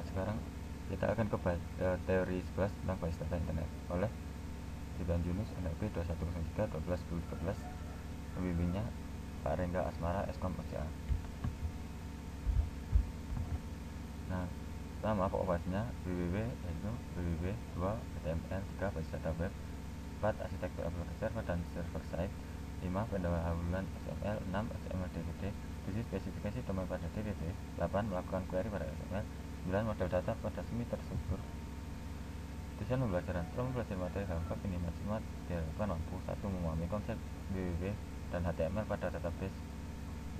sekarang kita akan ke teori 11 tentang basis data internet oleh Ridwan Yunus, NLP 2103 12 pembimbingnya Pak Rengga Asmara, Eskom FCA. Nah, pertama pokoknya www yaitu www 2 HTML 3 basis data web 4 arsitektur aplikasi server dan server side 5 pendahuluan XML 6 XML DVD 7 spesifikasi domain pada DTT 8 melakukan query pada XML 9 model data pada semi terstruktur. Tujuan pembelajaran setelah mempelajari materi dalam bab ini maksimal diharapkan mampu 1. Memahami konsep www dan HTML pada database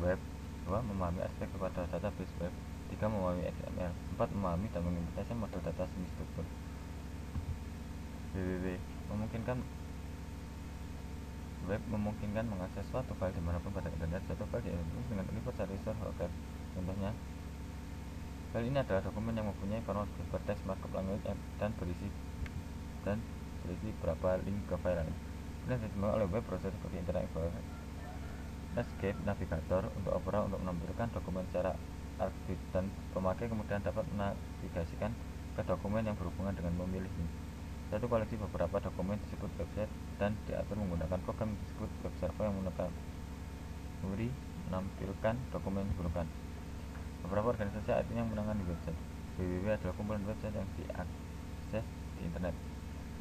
web 2. Memahami aspek pada database web 3. Memahami XML 4. Memahami dan mengimplementasikan model data semi struktur. www memungkinkan mengakses suatu file dimanapun pada internet. Suatu file diakses dengan universal resource locator. Contohnya, file ini adalah dokumen yang mempunyai format hypertext markup language dan berisi beberapa link ke file lain. Ini ditemukan oleh web browser seperti Internet Explorer, Netscape, Navigator untuk Opera untuk menampilkan dokumen secara archive, dan pemakai kemudian dapat menavigasikan ke dokumen yang berhubungan dengan memilihnya. Satu koleksi beberapa dokumen disebut website dan diatur menggunakan program disebut web server yang menampilkan dokumen yang. Beberapa organisasi saat ini yang menangani website. www adalah kumpulan website yang diakses di internet.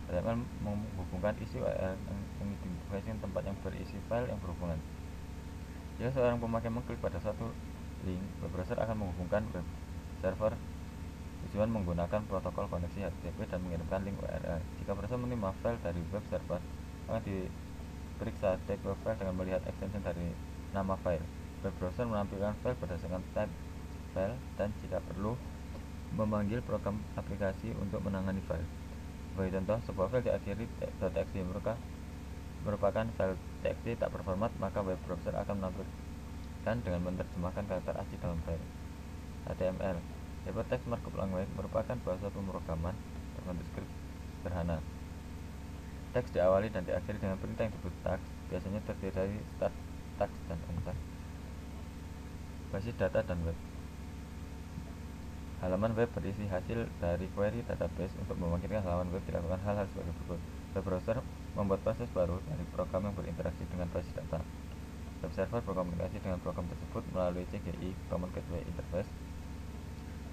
HTML menghubungkan isi URL yang mengidentifikasikan tempat yang berisi file yang berhubungan. Jika seorang pemakai mengklik pada suatu link, web browser akan menghubungkan web server tujuan menggunakan protokol koneksi HTTP dan mengirimkan link URL. Jika browser menerima file dari web server, akan diperiksa type file dengan melihat extension dari nama file. Web browser menampilkan file berdasarkan type file dan jika perlu memanggil program aplikasi untuk menangani file. Sebagai contoh, sebuah file diakhiri .txt merupakan file txt tak berformat, maka web browser akan menampilkan dengan menerjemahkan karakter ASCII dalam file. HTML Hypertext Markup Language merupakan bahasa pemrograman berbentuk skrip sederhana. Teks diawali dan diakhiri dengan perintah yang disebut tags, biasanya terdiri dari start, tags, dan end tags. Basis data dan web. Halaman web berisi hasil dari query database. Untuk membangkitkan halaman web dilakukan hal-hal sebagai berikut. Web browser membuat proses baru dari program yang berinteraksi dengan basis data. Web server berkomunikasi dengan program tersebut melalui CGI Common Gateway Interface.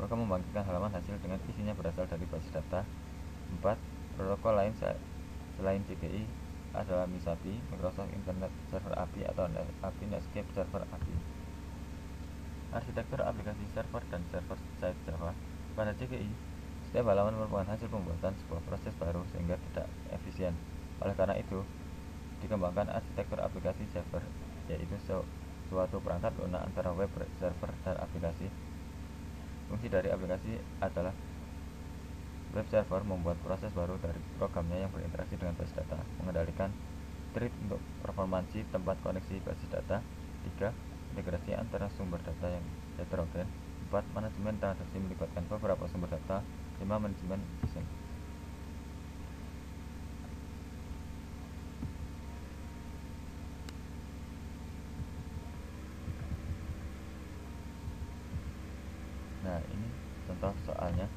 Program membangkitkan halaman hasil dengan isinya berasal dari basis data. 4. Protokol lain selain CGI adalah MISAPI, Microsoft Internet Server API atau API Netscape Server API. Arsitektur aplikasi server dan server side Java. Pada CGI, setiap halaman merupakan hasil pembuatan sebuah proses baru sehingga tidak efisien. Oleh karena itu, dikembangkan arsitektur aplikasi server, yaitu suatu perangkat lunak antara web server dan aplikasi. Fungsi dari aplikasi adalah web server membuat proses baru dari programnya yang berinteraksi dengan basis data, mengendalikan thread untuk performansi tempat koneksi basis data. 3. Integrasi antara sumber data yang heterogen. 4. Manajemen transaksi melibatkan beberapa sumber data. 5. Manajemen desain. Nah, ini contoh soalnya.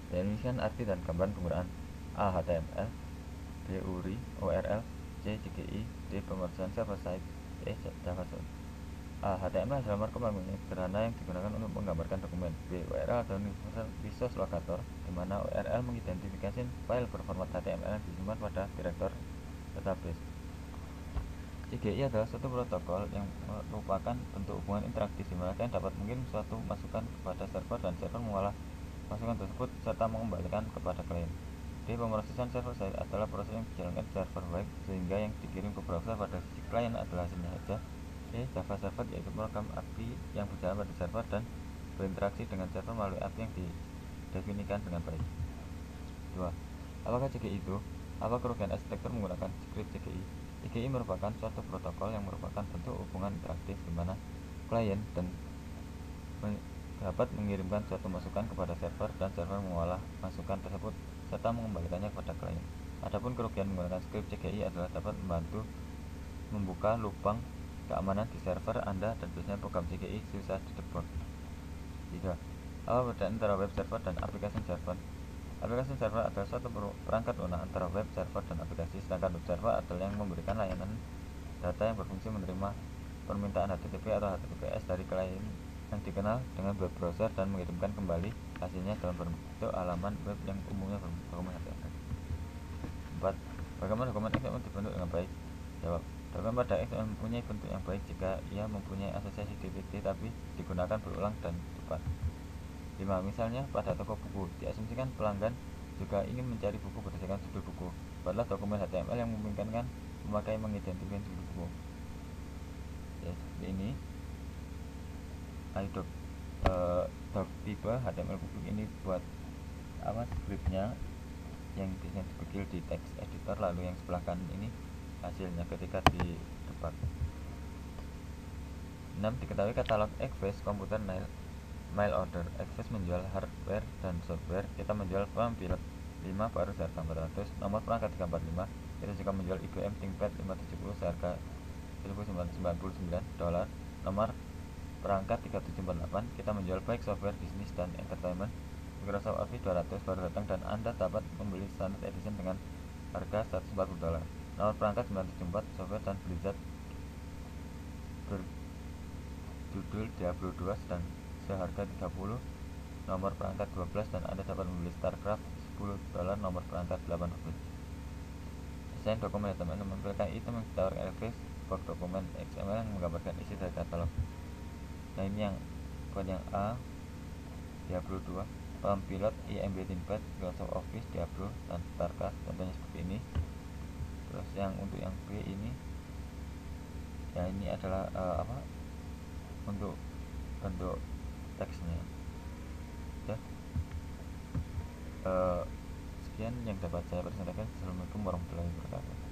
Definisikan arti dan gambaran penggunaan A. HTML, B. URI, URL, C. CGI, D. Pemrosesan server side, E. JavaScript. A. HTML adalah markup language sederhana yang digunakan untuk menggambarkan dokumen. B. URL adalah universal resource locator, di mana URL mengidentifikasi file berformat HTML yang disimpan pada direktur database. CGI adalah suatu protokol yang merupakan bentuk hubungan interaktif di mana kalian dapat mengirim suatu masukan kepada server dan server mengolah masukan tersebut serta mengembalikan kepada klien. D. Pemrosesan server side adalah proses yang dijalankan server web sehingga yang dikirim ke browser pada sisi klien adalah hasilnya saja. E. Java server yaitu program API yang berjalan pada server dan berinteraksi dengan server melalui API yang didefinikan dengan baik. 2. Apakah CGI itu? Apa kerugian arsitektur menggunakan script CGI? CGI merupakan suatu protokol yang merupakan bentuk hubungan interaktif di mana klien dapat mengirimkan suatu masukan kepada server dan server mengolah masukan tersebut serta mengembalikannya kepada klien. Adapun kerugian menggunakan script CGI adalah dapat membantu membuka lubang keamanan di server Anda dan biasanya program CGI susah didebug. 3. Apa perbedaan antara web server dan application server? Application server adalah suatu perangkat lunak antara web server dan aplikasi, sedangkan web server adalah yang memberikan layanan data yang berfungsi menerima permintaan HTTP atau HTTPS dari klien yang dikenal dengan web browser dan mengirimkan kembali hasilnya dalam bentuk halaman web yang umumnya berbentuk dokumen HTML. 4. Bagaimana dokumen XML dibentuk dengan baik? Jawab. Dokumen pada XML mempunyai bentuk yang baik jika ia mempunyai asosiasi DTD tapi digunakan berulang dan cepat. 5. Misalnya pada toko buku, diasumsikan pelanggan juga ingin mencari buku berdasarkan judul buku. Buatlah dokumen HTML yang memungkinkan memakai mengidentifikasi judul buku. Ya, seperti ini. Tipe HTML buku ini buat apa scriptnya yang biasanya dibekil di text editor, lalu yang sebelah kanan ini hasilnya ketika di debug. 6. Diketahui katalog Access komputer mail order. Access menjual hardware dan software, kita menjual pilot 5 baru seharga 400, nomor perangkat 345, kita juga menjual IBM ThinkPad 570 seharga $1999, nomor perangkat 3748, kita menjual baik software bisnis dan entertainment. Microsoft Office 200 baru datang dan Anda dapat membeli standard edition dengan harga $140. Nomor perangkat 974 software dan Blizzard berjudul Diablo 2 sedang seharga 30. Nomor perangkat 12 dan Anda dapat membeli StarCraft $10. Nomor perangkat 8 rubit. Desain dokumen HTML menampilkan item yang ditawarkan Elvis box dokumen XML yang menggambarkan isi dari katalog. Nah, ini yang buat yang A, Diablo 2, pilot, IMB ThinkPad, Microsoft Office, Diablo, dan StarCraft, contohnya seperti ini. Terus yang untuk yang B ini, ya ini adalah untuk bentuk teksnya. Ya. Sekian yang dapat saya presentasikan. Assalamualaikum warahmatullahi wabarakatuh.